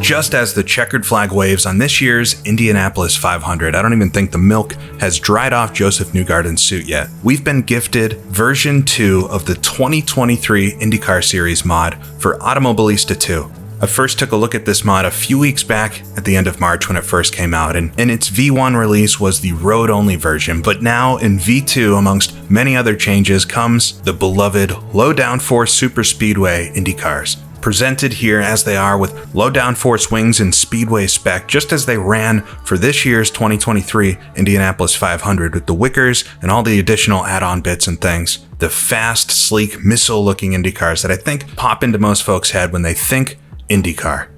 just as the checkered flag waves on this year's Indianapolis 500. I don't even think the milk has dried off Joseph Newgarden's suit yet. We've been gifted version 2 of the 2023 IndyCar Series mod for Automobilista 2. I first took a look at this mod a few weeks back at the end of March when it first came out, and its V1 release was the road-only version, but now in V2, amongst many other changes, comes the beloved low downforce Superspeedway Indy cars, presented here as they are with low downforce wings and speedway spec, just as they ran for this year's 2023 Indianapolis 500 with the Wickers and all the additional add-on bits and things. The fast, sleek, missile-looking Indy cars that I think pop into most folks' head when they think IndyCar.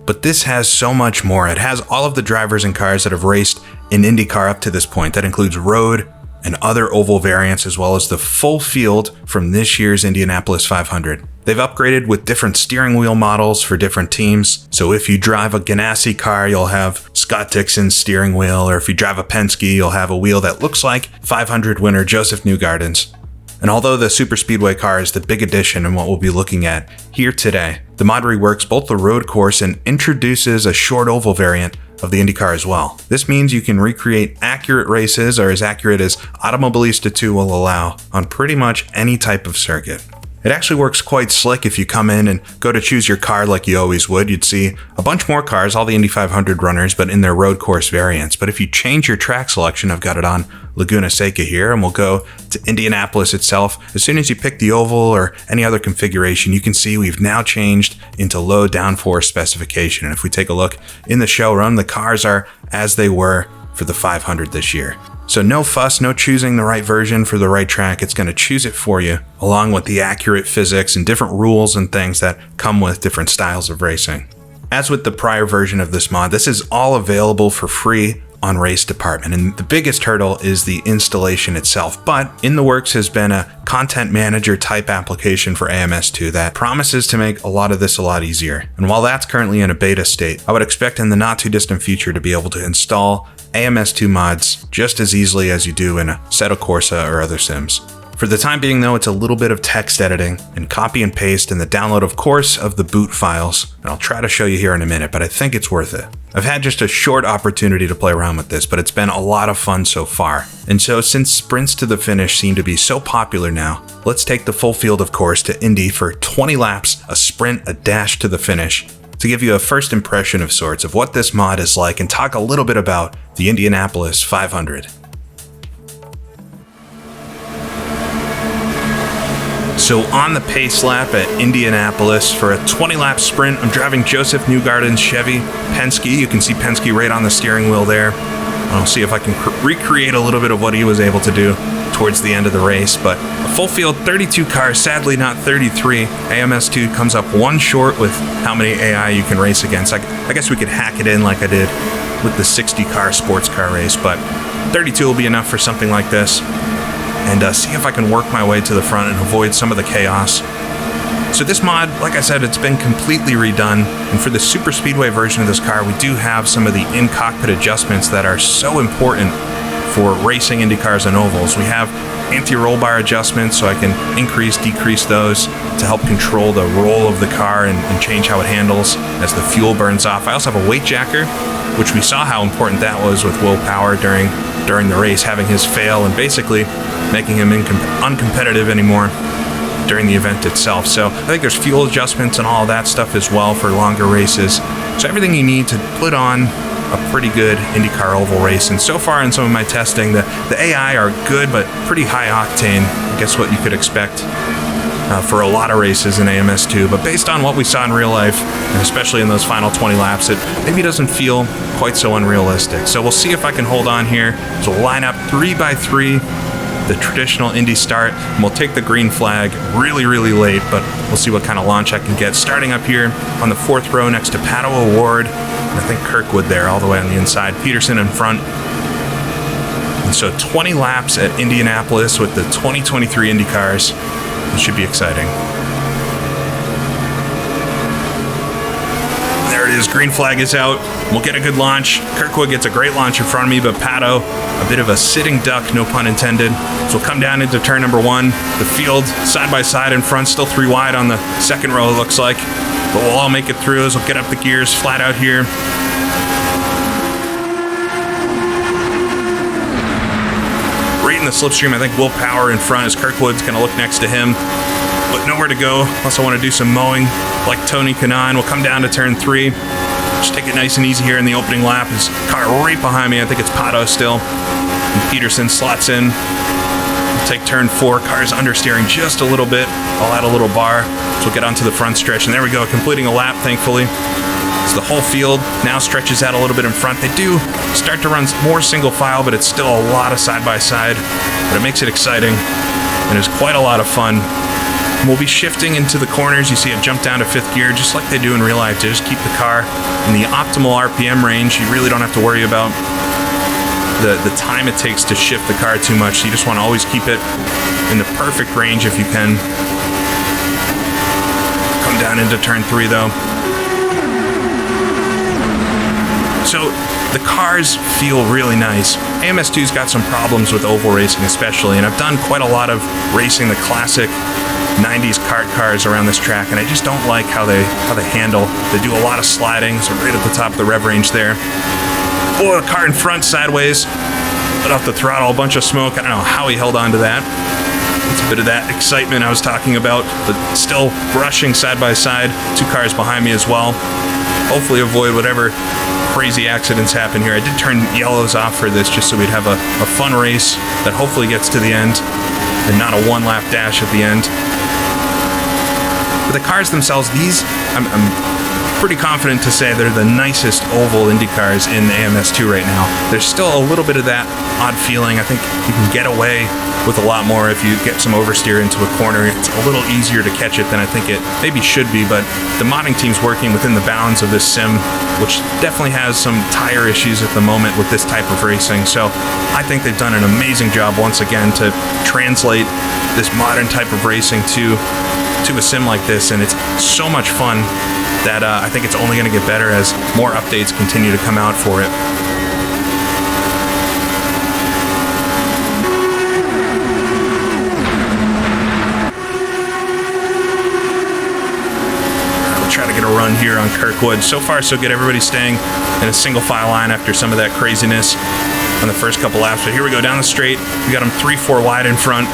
But this has so much more. It has all of the drivers and cars that have raced in IndyCar up to this point. That includes road and other oval variants, as well as the full field from this year's Indianapolis 500. They've upgraded with different steering wheel models for different teams. So if you drive a Ganassi car, you'll have Scott Dixon's steering wheel, or if you drive a Penske, you'll have a wheel that looks like 500 winner Joseph Newgarden's. And although the Superspeedway car is the big addition and what we'll be looking at here today, the mod reworks both the road course and introduces a short oval variant of the IndyCar as well. This means you can recreate accurate races, or as accurate as Automobilista 2 will allow, on pretty much any type of circuit. It actually works quite slick. If you come in and go to choose your car like you always would, you'd see a bunch more cars, all the Indy 500 runners, but in their road course variants. But if you change your track selection, I've got it on Laguna Seca here, and we'll go to Indianapolis itself. As soon as you pick the oval or any other configuration, you can see we've now changed into low downforce specification. And if we take a look in the showroom, the cars are as they were for the 500 this year. So no fuss, no choosing the right version for the right track. It's going to choose it for you, along with the accurate physics and different rules and things that come with different styles of racing. As with the prior version of this mod, this is all available for free on Race Department, and the biggest hurdle is the installation itself. But in the works has been a content manager type application for AMS2 that promises to make a lot of this a lot easier. And while that's currently in a beta state, I would expect in the not too distant future to be able to install AMS2 mods just as easily as you do in Assetto Corsa or other sims. For the time being though, it's a little bit of text editing and copy and paste and the download, of course, of the boot files. And I'll try to show you here in a minute, but I think it's worth it. I've had just a short opportunity to play around with this, but it's been a lot of fun so far. And so since sprints to the finish seem to be so popular now, let's take the full field of course to Indy for 20 laps, a sprint, a dash to the finish, to give you a first impression of sorts of what this mod is like and talk a little bit about the Indianapolis 500. So on the pace lap at Indianapolis for a 20-lap sprint, I'm driving Joseph Newgarden's Chevy Penske. You can see Penske right on the steering wheel there. I'll see if I can recreate a little bit of what he was able to do towards the end of the race. But a full field 32 cars, sadly not 33. AMS2 comes up one short with how many AI you can race against. I guess we could hack it in like I did with the 60-car sports car race, but 32 will be enough for something like this. And see if I can work my way to the front and avoid some of the chaos. So this mod, like I said, it's been completely redone. And for the Superspeedway version of this car, we do have some of the in-cockpit adjustments that are so important for racing Indy cars and ovals. We have anti-roll bar adjustments, so I can increase, decrease those to help control the roll of the car and change how it handles as the fuel burns off. I also have a weight jacker, which we saw how important that was with Will Power during the race, having his fail and basically making him uncompetitive anymore during the event itself. So I think there's fuel adjustments and all of that stuff as well for longer races. So everything you need to put on a pretty good IndyCar oval race. And so far in some of my testing, the AI are good, but pretty high octane. I guess what you could expect for a lot of races in AMS2. But based on what we saw in real life, and especially in those final 20 laps, it maybe doesn't feel quite so unrealistic. So we'll see if I can hold on here. So we'll line up 3x3, the traditional Indy start, and we'll take the green flag really, really late, but we'll see what kind of launch I can get. Starting up here on the 4th row next to Pato O'Ward, and I think Kirkwood there all the way on the inside, Peterson in front. And so 20 laps at Indianapolis with the 2023 Indy cars. It should be exciting. There it is, green flag is out. We'll get a good launch. Kirkwood gets a great launch in front of me, but Pato, a bit of a sitting duck, no pun intended. So we'll come down into turn number 1. The field side by side in front, still 3 wide on the 2nd row, it looks like. But we'll all make it through as we'll get up the gears flat out here. Right in the slipstream, I think Will Power in front as Kirkwood's going to look next to him. But nowhere to go unless I want to do some mowing like Tony Kanaan. We'll come down to turn 3. Just take it nice and easy here in the opening lap. His car right behind me. I think it's Pato still. And Peterson slots in. We'll take turn 4. Car's understeering just a little bit. I'll add a little bar. So we'll get onto the front stretch. And there we go, completing a lap, thankfully. So the whole field now stretches out a little bit in front. They do start to run more single file, but it's still a lot of side-by-side. But it makes it exciting. And it's quite a lot of fun. We'll be shifting into the corners. You see it jump down to 5th gear, just like they do in real life, to just keep the car in the optimal RPM range. You really don't have to worry about the time it takes to shift the car too much. You just want to always keep it in the perfect range if you can. Come down into turn 3, though. So the cars feel really nice. AMS2's got some problems with oval racing especially, and I've done quite a lot of racing the classic 90s kart cars around this track, and I just don't like how they handle. They do a lot of sliding, so right at the top of the rev range there. Oh, the car in front sideways. Let off the throttle, a bunch of smoke. I don't know how he held on to that. It's a bit of that excitement I was talking about, but still brushing side by side. 2 cars behind me as well. Hopefully avoid whatever crazy accidents happen here. I did turn yellows off for this just so we'd have a fun race that hopefully gets to the end and not a 1-lap dash at the end. But the cars themselves, these, I'm pretty confident to say they're the nicest oval Indy cars in the AMS2 right now. There's still a little bit of that odd feeling. I think you can get away with a lot more if you get some oversteer into a corner. It's a little easier to catch it than I think it maybe should be, but the modding team's working within the bounds of this sim, which definitely has some tire issues at the moment with this type of racing. So I think they've done an amazing job once again to translate this modern type of racing to a sim like this, and it's so much fun that I think it's only going to get better as more updates continue to come out for it. We'll try to get a run here on Kirkwood. So far, so good. Everybody's staying in a single file line after some of that craziness on the first couple laps. But here we go down the straight. We got him 3-4 wide in front.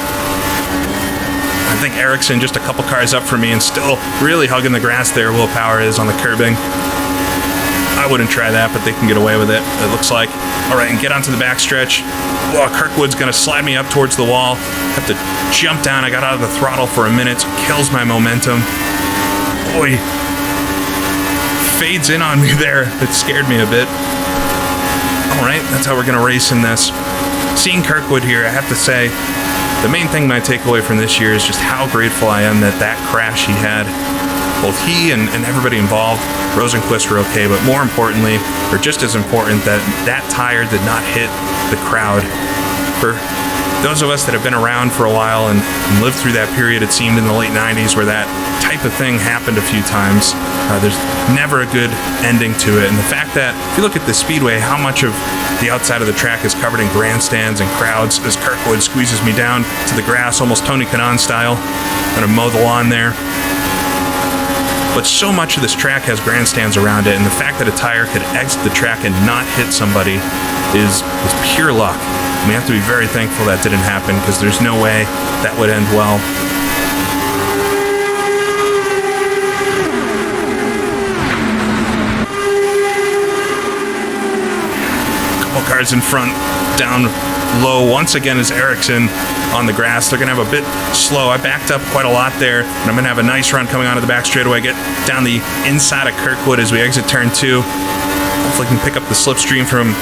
I think Ericsson just a couple cars up from me and still really hugging the grass there. Will Power is on the curbing. I wouldn't try that, but they can get away with it looks like. All right, and get onto the backstretch. Whoa, Kirkwood's going to slide me up towards the wall. Have to jump down. I got out of the throttle for a minute, so kills my momentum. Boy, fades in on me there. It scared me a bit. All right, that's how we're going to race in this. Seeing Kirkwood here, I have to say, the main thing I take away from this year is just how grateful I am that crash he had. Both he and everybody involved, Rosenquist were okay, but more importantly, or just as important, that tire did not hit the crowd. For those of us that have been around for a while and lived through that period, it seemed in the late 90s, where that type of thing happened a few times, there's never a good ending to it. And the fact that, if you look at the speedway, how much of the outside of the track is covered in grandstands and crowds as Kirkwood squeezes me down to the grass, almost Tony Kanaan style. I'm gonna mow the lawn there. But so much of this track has grandstands around it, and the fact that a tire could exit the track and not hit somebody is pure luck. We have to be very thankful that didn't happen, because there's no way that would end well. Couple cars in front, down low once again is Ericsson on the grass. They're going to have a bit slow. I backed up quite a lot there, and I'm going to have a nice run coming onto the back straightaway. Get down the inside of Kirkwood as we exit turn 2. Hopefully I can pick up the slipstream from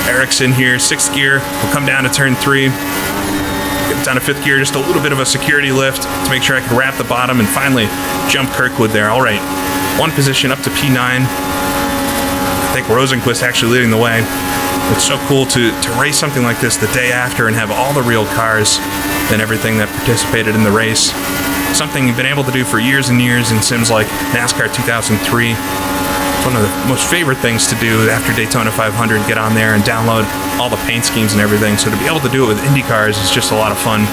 Ericsson here. 6th gear. We'll come down to turn 3. Get down to 5th gear. Just a little bit of a security lift to make sure I can wrap the bottom and finally jump Kirkwood there. All right. 1 position up to P9. I think Rosenquist actually leading the way. It's so cool to race something like this the day after and have all the real cars and everything that participated in the race. Something you've been able to do for years and years in sims like NASCAR 2003. It's one of the most favorite things to do after Daytona 500, get on there and download all the paint schemes and everything. So to be able to do it with Indy cars is just a lot of fun.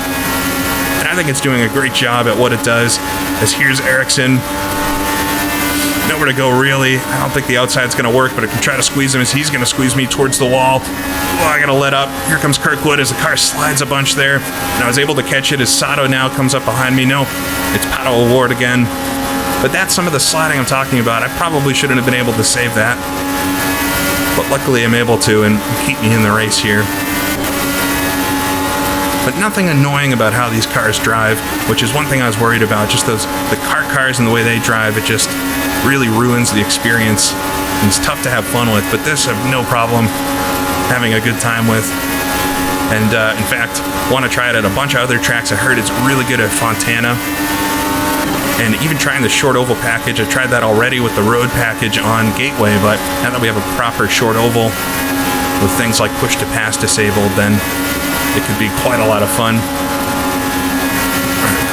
And I think it's doing a great job at what it does, as here's Ericsson nowhere to go really. I don't think the outside's going to work, but I can try to squeeze him as he's going to squeeze me towards the wall. Oh, I got to let up. Here comes Kirkwood as the car slides a bunch there. And I was able to catch it as Sato now comes up behind me. No, it's Pato O'Ward again. But that's some of the sliding I'm talking about. I probably shouldn't have been able to save that. But luckily I'm able to and keep me in the race here. But nothing annoying about how these cars drive, which is one thing I was worried about. Just the kart cars and the way they drive, it just really ruins the experience. And it's tough to have fun with, but this I have no problem having a good time with. And in fact, want to try it at a bunch of other tracks. I heard it's really good at Fontana. And even trying the short oval package, I tried that already with the road package on Gateway, but now that we have a proper short oval with things like push to pass disabled, then it could be quite a lot of fun.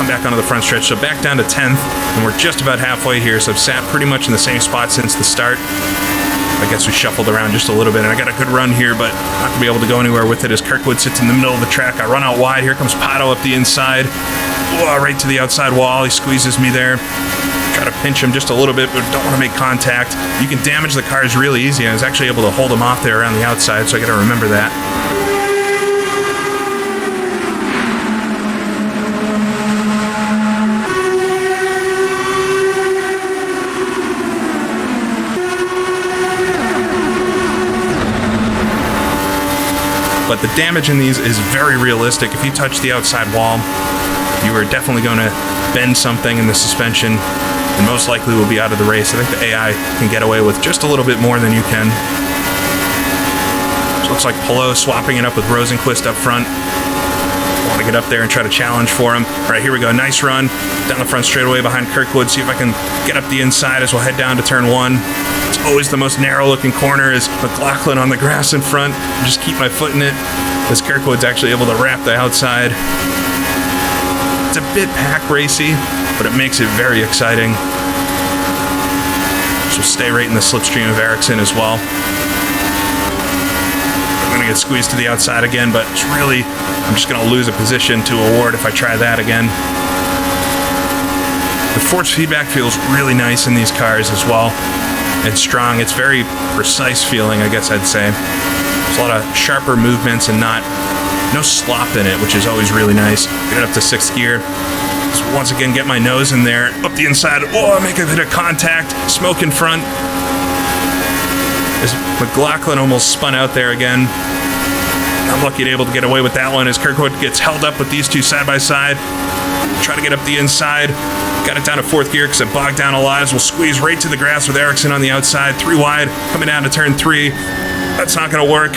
Come back onto the front stretch, so back down to 10th, and we're just about halfway here, so I've sat pretty much in the same spot since the start. I guess we shuffled around just a little bit, and I got a good run here, but not going to be able to go anywhere with it as Kirkwood sits in the middle of the track. I run out wide. Here comes Pato up the inside. Whoa, right to the outside wall. He squeezes me there. Try to pinch him just a little bit, but don't want to make contact. You can damage the cars really easy. I was actually able to hold him off there around the outside, so I got to remember that. But the damage in these is very realistic. If you touch the outside wall, you are definitely going to bend something in the suspension and most likely will be out of the race. I think the AI can get away with just a little bit more than you can. So it looks like Pelot swapping it up with Heusinkveld up front. I want to get up there and try to challenge for him. All right, here we go. Nice run down the front straightaway behind Kirkwood. See if I can get up the inside as we'll head down to turn 1. It's always the most narrow-looking corner is McLaughlin on the grass in front. Just keep my foot in it as Kirkwood's actually able to wrap the outside. It's a bit pack racy, but it makes it very exciting. So stay right in the slipstream of Ericsson as well. I'm going to get squeezed to the outside again, but it's really, I'm just going to lose a position to O'Ward if I try that again. The force feedback feels really nice in these cars as well. And strong. It's very precise feeling, I guess I'd say. There's a lot of sharper movements and no slop in it, which is always really nice. Get it up to 6th gear. So once again, get my nose in there. Up the inside. Oh, I make a bit of contact. Smoke in front. As McLaughlin almost spun out there again. I'm lucky to be able to get away with that one as Kirkwood gets held up with these two side by side. Try to get up the inside. Got it down to 4th gear because it bogged down a lot. We'll squeeze right to the grass with Ericsson on the outside. 3 wide, coming down to turn 3. That's not going to work.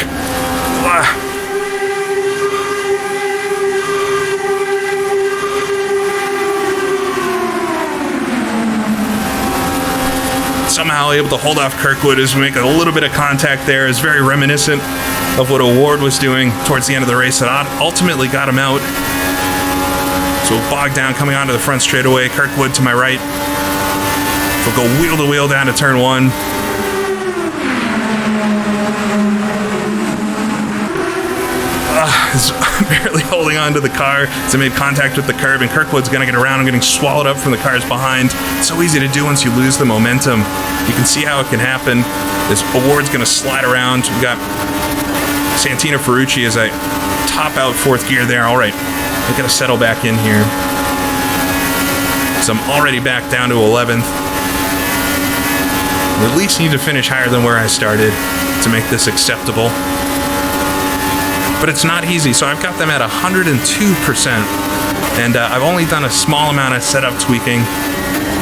Somehow able to hold off Kirkwood as we make a little bit of contact there. Is very reminiscent of what O'Ward was doing towards the end of the race that ultimately got him out. So bogged down coming onto the front straightaway. Kirkwood to my right. We'll go wheel to wheel down to turn 1. I'm barely holding on to the car as I made contact with the curb, and Kirkwood's going to get around. I'm getting swallowed up from the cars behind. It's so easy to do once you lose the momentum. You can see how it can happen. This O'Ward's going to slide around. We got Santino Ferrucci as I top out 4th gear there. All right. We're going to settle back in here. So I'm already back down to 11th. We at least need to finish higher than where I started to make this acceptable. But it's not easy, so I've got them at 102%. And I've only done a small amount of setup tweaking.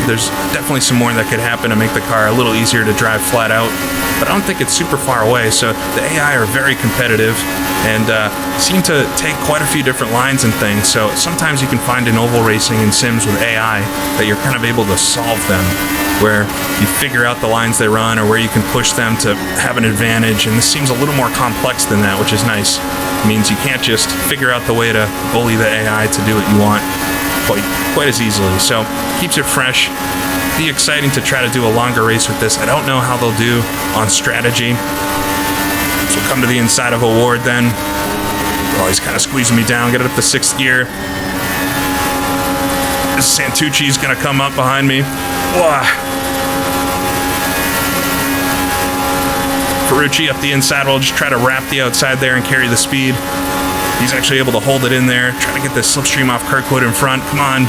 There's definitely some more that could happen to make the car a little easier to drive flat out. But I don't think it's super far away, so the AI are very competitive and seem to take quite a few different lines and things. So sometimes you can find in oval racing and sims with AI that you're kind of able to solve them, where you figure out the lines they run or where you can push them to have an advantage. And this seems a little more complex than that, which is nice. It means you can't just figure out the way to bully the AI to do what you want quite as easily. So keeps it fresh. Be exciting to try to do a longer race with this. I don't know how they'll do on strategy. So we'll come to the inside of O'Ward then. Oh, he's kind of squeezing me down. Get it up to 6th gear. This Santucci's going to come up behind me. Whoa. Ferrucci up the inside will just try to wrap the outside there and carry the speed. He's actually able to hold it in there, try to get this slipstream off Kirkwood in front. Come on.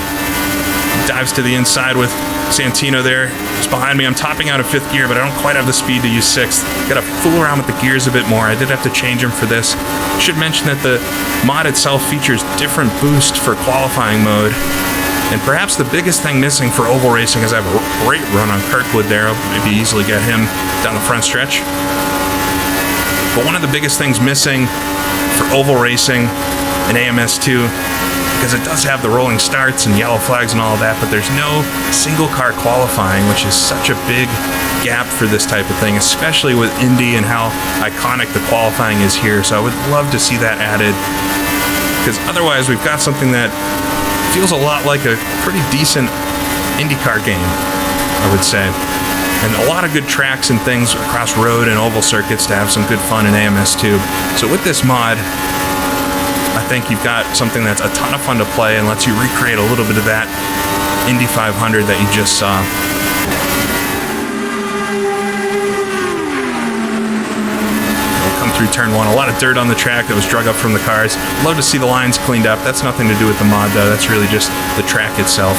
Dives to the inside with Santino there. Just behind me. I'm topping out of 5th gear, but I don't quite have the speed to use 6th. Gotta fool around with the gears a bit more. I did have to change them for this. Should mention that the mod itself features different boost for qualifying mode. And perhaps the biggest thing missing for oval racing is I have a great run on Kirkwood there. I'll maybe easily get him down the front stretch. But one of the biggest things missing for oval racing in AMS2, because it does have the rolling starts and yellow flags and all of that, but there's no single car qualifying, which is such a big gap for this type of thing, especially with Indy and how iconic the qualifying is here. So I would love to see that added, because otherwise we've got something that feels a lot like a pretty decent IndyCar game, I would say. And a lot of good tracks and things across road and oval circuits to have some good fun in AMS2. So with this mod, I think you've got something that's a ton of fun to play and lets you recreate a little bit of that Indy 500 that you just saw. We'll come through turn 1. A lot of dirt on the track that was drug up from the cars. Love to see the lines cleaned up. That's nothing to do with the mod, though. That's really just the track itself.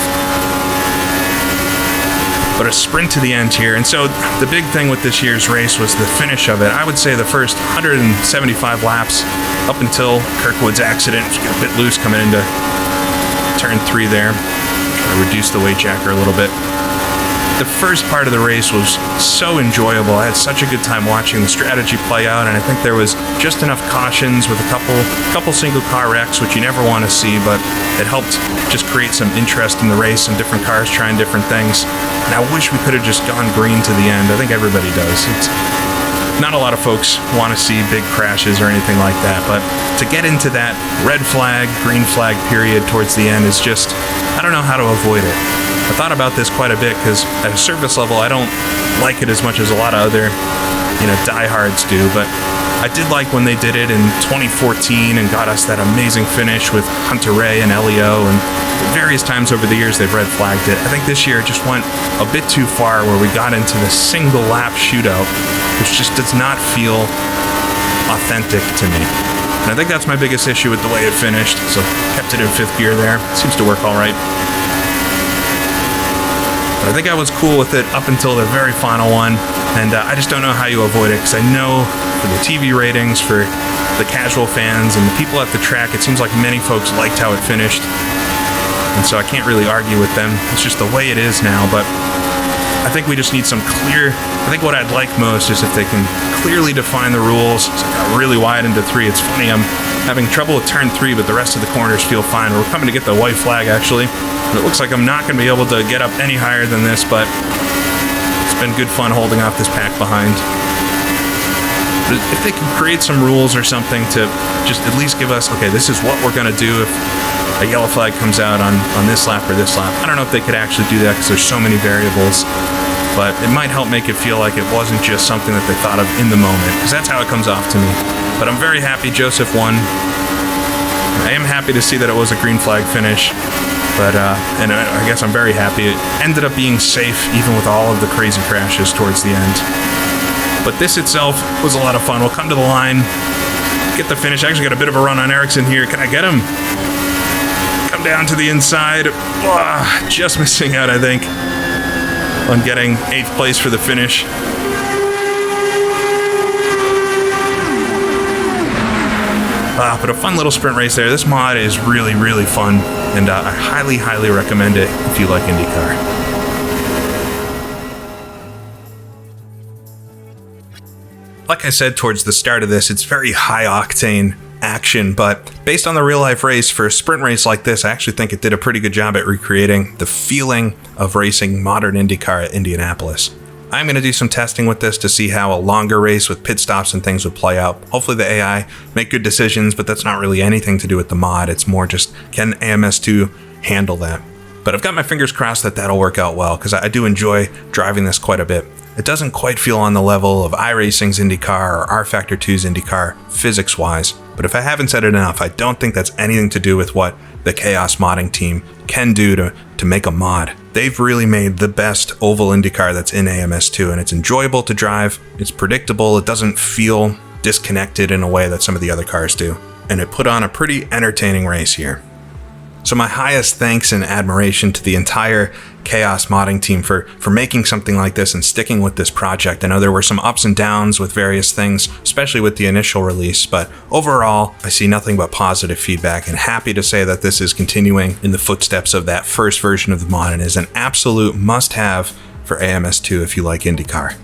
But a sprint to the end here. And so the big thing with this year's race was the finish of it. I would say the first 175 laps up until Kirkwood's accident, which got a bit loose coming into turn 3 there. Try to reduce the weight jacker a little bit. The first part of the race was so enjoyable. I had such a good time watching the strategy play out, and I think there was just enough cautions with a couple single car wrecks, which you never want to see, but it helped just create some interest in the race and different cars trying different things. And I wish we could have just gone green to the end. I think everybody does. Not a lot of folks want to see big crashes or anything like that, but to get into that red flag, green flag period towards the end is just, I don't know how to avoid it. I thought about this quite a bit because at a surface level, I don't like it as much as a lot of other, diehards do, but I did like when they did it in 2014 and got us that amazing finish with Hunter Ray and Elio, and various times over the years they've red flagged it. I think this year it just went a bit too far where we got into the single lap shootout, which just does not feel authentic to me. And I think that's my biggest issue with the way it finished, so kept it in 5th gear there. Seems to work all right. But I think I was cool with it up until the very final one, and I just don't know how you avoid it, because I know for the TV ratings, for the casual fans, and the people at the track, it seems like many folks liked how it finished, and so I can't really argue with them. It's just the way it is now, but I think we just need some clear... I think what I'd like most is if they can clearly define the rules. So I got really wide into 3. It's funny, I'm having trouble with turn 3, but the rest of the corners feel fine. We're coming to get the white flag, actually. And it looks like I'm not going to be able to get up any higher than this, but it's been good fun holding off this pack behind. But if they can create some rules or something to just at least give us, okay, this is what we're going to do if a yellow flag comes out on this lap or this lap. I don't know if they could actually do that because there's so many variables, but it might help make it feel like it wasn't just something that they thought of in the moment, because that's how it comes off to me. But I'm very happy Joseph won. I am happy to see that it was a green flag finish, but and I guess I'm very happy it ended up being safe even with all of the crazy crashes towards the end. But this itself was a lot of fun. We'll come to the line, get the finish. I actually got a bit of a run on Ericsson here. Can I get him? Come down to the inside. Just missing out, I think, on getting 8th place for the finish. But a fun little sprint race there. This mod is really, really fun, and I highly, highly recommend it if you like IndyCar. Like I said towards the start of this, it's very high-octane action, but based on the real-life race, for a sprint race like this, I actually think it did a pretty good job at recreating the feeling of racing modern IndyCar at Indianapolis. I'm going to do some testing with this to see how a longer race with pit stops and things would play out. Hopefully the AI make good decisions, but that's not really anything to do with the mod. It's more just, can AMS2 handle that? But I've got my fingers crossed that that'll work out well, because I do enjoy driving this quite a bit. It doesn't quite feel on the level of iRacing's IndyCar or rFactor 2's IndyCar physics-wise, But if I haven't said it enough, I don't think that's anything to do with what the Chaos modding team can do to make a mod. They've really made the best oval IndyCar that's in AMS2, and it's enjoyable to drive, it's predictable, it doesn't feel disconnected in a way that some of the other cars do, and it put on a pretty entertaining race here. So my highest thanks and admiration to the entire Chaos modding team for making something like this and sticking with this project. I know there were some ups and downs with various things, especially with the initial release, but overall, I see nothing but positive feedback and happy to say that this is continuing in the footsteps of that first version of the mod and is an absolute must-have for AMS2 if you like IndyCar.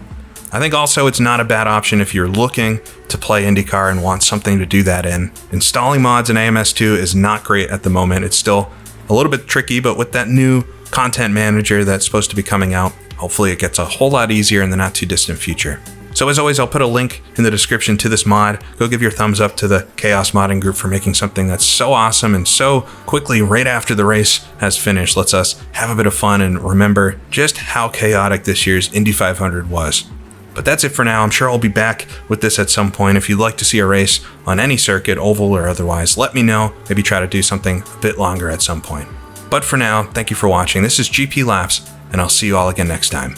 I think also it's not a bad option if you're looking to play IndyCar and want something to do that in. Installing mods in AMS2 is not great at the moment. It's still a little bit tricky, but with that new content manager that's supposed to be coming out, hopefully it gets a whole lot easier in the not too distant future. So as always, I'll put a link in the description to this mod. Go give your thumbs up to the Chaos modding group for making something that's so awesome and so quickly right after the race has finished lets us have a bit of fun and remember just how chaotic this year's Indy 500 was. But that's it for now. I'm sure I'll be back with this at some point. If you'd like to see a race on any circuit, oval or otherwise, let me know. Maybe try to do something a bit longer at some point. But for now, thank you for watching. This is GP Laps, and I'll see you all again next time.